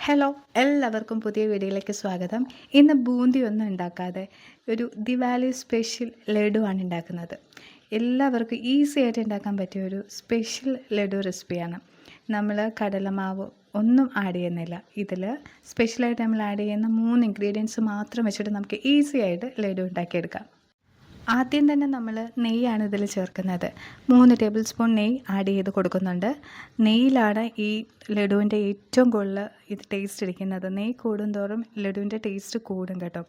Hello എല്ലാവർക്കും പുതിയ വീഡിയോയിലേക്ക് സ്വാഗതം. ഇന്ന് ബൂന്തി ഒന്നും ഉണ്ടാക്കാതെ ഒരു ദിവാലി സ്പെഷ്യൽ ലഡുവാണ് ഉണ്ടാക്കുന്നത്. എല്ലാവർക്കും ഈസി ആയിട്ട് ഉണ്ടാക്കാൻ പറ്റിയ ഒരു സ്പെഷ്യൽ ലഡു റെസിപ്പിയാണ്. നമ്മൾ കടലമാവ് ഒന്നും ആഡ് ചെയ്യുന്നില്ല. ഇതിൽ സ്പെഷ്യലായിട്ട് നമ്മൾ ആഡ് ചെയ്യുന്ന 3 ഇൻഗ്രീഡിയൻസ് മാത്രം വെച്ചിട്ട് നമുക്ക് ഈസി ആയിട്ട് ലഡു ഉണ്ടാക്കിയെടുക്കാം. ആദ്യം തന്നെ നമ്മൾ നെയ്യാണ് ഇതിൽ ചേർക്കുന്നത്. 3 ടേബിൾ സ്പൂൺ നെയ്യ് ആഡ് ചെയ്ത് കൊടുക്കുന്നുണ്ട്. നെയ്യിലാണ് ഈ ലഡുവിൻ്റെ ഏറ്റവും കൂടുതൽ ഇത് ടേസ്റ്റ് ഇരിക്കുന്നത്. നെയ്യ് കൂടുന്തോറും ലഡുവിൻ്റെ ടേസ്റ്റ് കൂടും കേട്ടോ.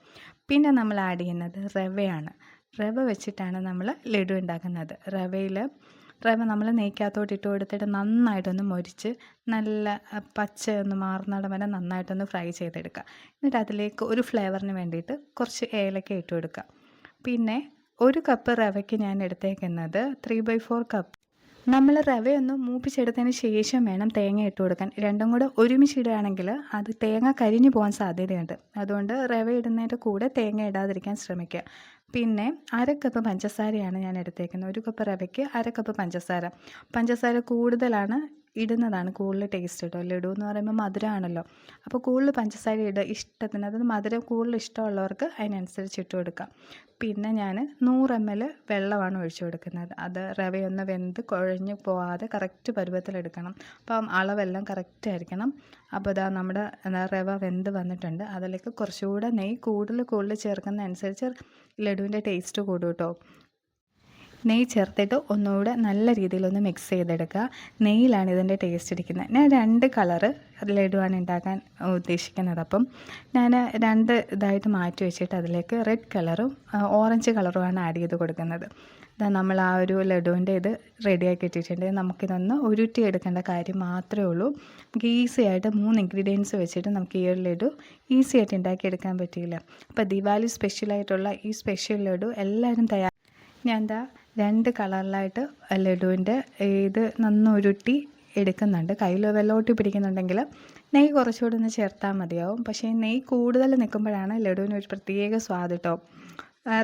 പിന്നെ നമ്മൾ ആഡ് ചെയ്യുന്നത് റവയാണ്. റവ വെച്ചിട്ടാണ് നമ്മൾ ലഡു ഉണ്ടാക്കുന്നത്. റവ നമ്മൾ നെയ്ക്കകത്തോട്ട് ഇട്ട് കൊടുത്തിട്ട് നന്നായിട്ടൊന്ന് മൊരിച്ച് നല്ല പച്ച ഒന്ന് മാറുന്നിടം വരെ നന്നായിട്ടൊന്ന് ഫ്രൈ ചെയ്തെടുക്കുക. എന്നിട്ട് അതിലേക്ക് ഒരു ഫ്ലേവറിന് വേണ്ടിയിട്ട് കുറച്ച് ഏലക്ക ഇട്ട് കൊടുക്കുക. പിന്നെ 1 കപ്പ് റവയ്ക്ക് ഞാൻ എടുത്തേക്കുന്നത് 3/4 കപ്പ്. നമ്മൾ റവയൊന്ന് മൂപ്പിച്ചെടുത്തതിന് ശേഷം വേണം തേങ്ങ ഇട്ട് കൊടുക്കാൻ. രണ്ടും കൂടെ ഒരുമിച്ചിടുകയാണെങ്കിൽ അത് തേങ്ങ കരിഞ്ഞു പോകാൻ സാധ്യതയുണ്ട്. അതുകൊണ്ട് റവ ഇടുന്നതിൻ്റെ കൂടെ തേങ്ങ ഇടാതിരിക്കാൻ ശ്രമിക്കുക. പിന്നെ 1/2 കപ്പ് പഞ്ചസാരയാണ് ഞാൻ എടുത്തേക്കുന്നത്. 1 കപ്പ് റവയ്ക്ക് 1/2 കപ്പ് പഞ്ചസാര. പഞ്ചസാര കൂടുതലാണ് ഇടുന്നതാണ് കൂടുതൽ ടേസ്റ്റ് കേട്ടോ. ലഡു എന്ന് പറയുമ്പോൾ മധുരമാണല്ലോ. അപ്പോൾ കൂടുതൽ പഞ്ചസാര ഇടുക ഇഷ്ടത്തിന്. അത് മധുരം കൂടുതൽ ഇഷ്ടമുള്ളവർക്ക് അതിനനുസരിച്ച് ഇട്ട് കൊടുക്കാം. പിന്നെ ഞാൻ 100 ml വെള്ളമാണ് ഒഴിച്ചു കൊടുക്കുന്നത്. അത് റവയൊന്ന് വെന്ത് കുഴഞ്ഞു പോകാതെ കറക്റ്റ് പരുവത്തിലെടുക്കണം. അപ്പം അളവെല്ലാം കറക്റ്റ് ആയിരിക്കണം. അപ്പോൾ ഇതാ നമ്മുടെ റവ വെന്ത് വന്നിട്ടുണ്ട്. അതിലേക്ക് കുറച്ചുകൂടെ നെയ്യ് കൂടുതൽ ചേർക്കുന്ന അനുസരിച്ച് ലഡുവിൻ്റെ ടേസ്റ്റ് കൂടും കേട്ടോ. നെയ്യ് ചേർത്തിട്ട് ഒന്നുകൂടെ നല്ല രീതിയിലൊന്ന് മിക്സ് ചെയ്തെടുക്കുക. നെയ്യിലാണ് ഇതിൻ്റെ ടേസ്റ്റ് ഇരിക്കുന്നത്. ഞാൻ 2 കളറ് ലഡുവാണ് ഉണ്ടാക്കാൻ ഉദ്ദേശിക്കുന്നത്. അപ്പം ഞാൻ 2 ഇതായിട്ട് മാറ്റി വെച്ചിട്ട് അതിലേക്ക് റെഡ് കളറും ഓറഞ്ച് കളറുമാണ് ആഡ് ചെയ്ത് കൊടുക്കുന്നത്. ഇതാ നമ്മൾ ആ ഒരു ലഡുവിൻ്റെ ഇത് റെഡിയാക്കി ഇട്ടിട്ടുണ്ട്. നമുക്കിതൊന്ന് ഉരുട്ടിയെടുക്കേണ്ട കാര്യം മാത്രമേ ഉള്ളൂ. നമുക്ക് ഈസി ആയിട്ട് 3 ഇൻഗ്രീഡിയൻസ് വെച്ചിട്ട് നമുക്ക് ഈ ഒരു ലഡു ഈസി ആയിട്ട് ഉണ്ടാക്കിയെടുക്കാൻ പറ്റിയില്ല. അപ്പോൾ ദിവാലി സ്പെഷ്യലായിട്ടുള്ള ഈ സ്പെഷ്യൽ ലഡു എല്ലാവരും ഞാൻ എന്താ 2 കളറിലായിട്ട് ലഡുവിൻ്റെ ഇത് ഉരുട്ടി എടുക്കുന്നുണ്ട്. കയ്യിൽ വെള്ളമൊട്ടി പിടിക്കുന്നുണ്ടെങ്കിൽ നെയ്യ് കുറച്ചുകൂടി ഒന്ന് ചേർത്താൽ മതിയാവും. പക്ഷേ നെയ്യ് കൂടുതൽ നിൽക്കുമ്പോഴാണ് ലഡുവിന് ഒരു പ്രത്യേക സ്വാദ് കേട്ടോ.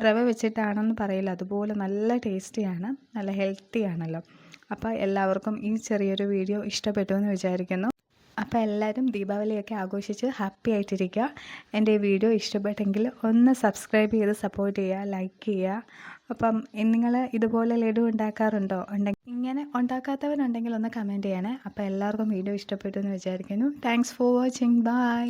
റവ വെച്ചിട്ടാണെന്ന് പറയില്ല, അതുപോലെ നല്ല ടേസ്റ്റിയാണ്, നല്ല ഹെൽത്തിയാണല്ലോ. അപ്പോൾ എല്ലാവർക്കും ഈ ചെറിയൊരു വീഡിയോ ഇഷ്ടപ്പെട്ടു എന്ന് വിചാരിക്കുന്നു. അപ്പോൾ എല്ലാവരും ദീപാവലിയൊക്കെ ആഘോഷിച്ച് ഹാപ്പി ആയിട്ടിരിക്കുക. എൻ്റെ ഈ വീഡിയോ ഇഷ്ടപ്പെട്ടെങ്കിൽ ഒന്ന് സബ്സ്ക്രൈബ് ചെയ്ത് സപ്പോർട്ട് ചെയ്യുക, ലൈക്ക് ചെയ്യുക. അപ്പം നിങ്ങൾ ഇതുപോലെ ലഡു ഉണ്ടാക്കാറുണ്ടോ? ഇങ്ങനെ ഉണ്ടാക്കാത്തവരുണ്ടെങ്കിൽ ഒന്ന് കമൻറ്റ് ചെയ്യണേ. അപ്പോൾ എല്ലാവർക്കും വീഡിയോ ഇഷ്ടപ്പെട്ടു എന്ന് വിചാരിക്കുന്നു. Thanks for watching. ബൈ.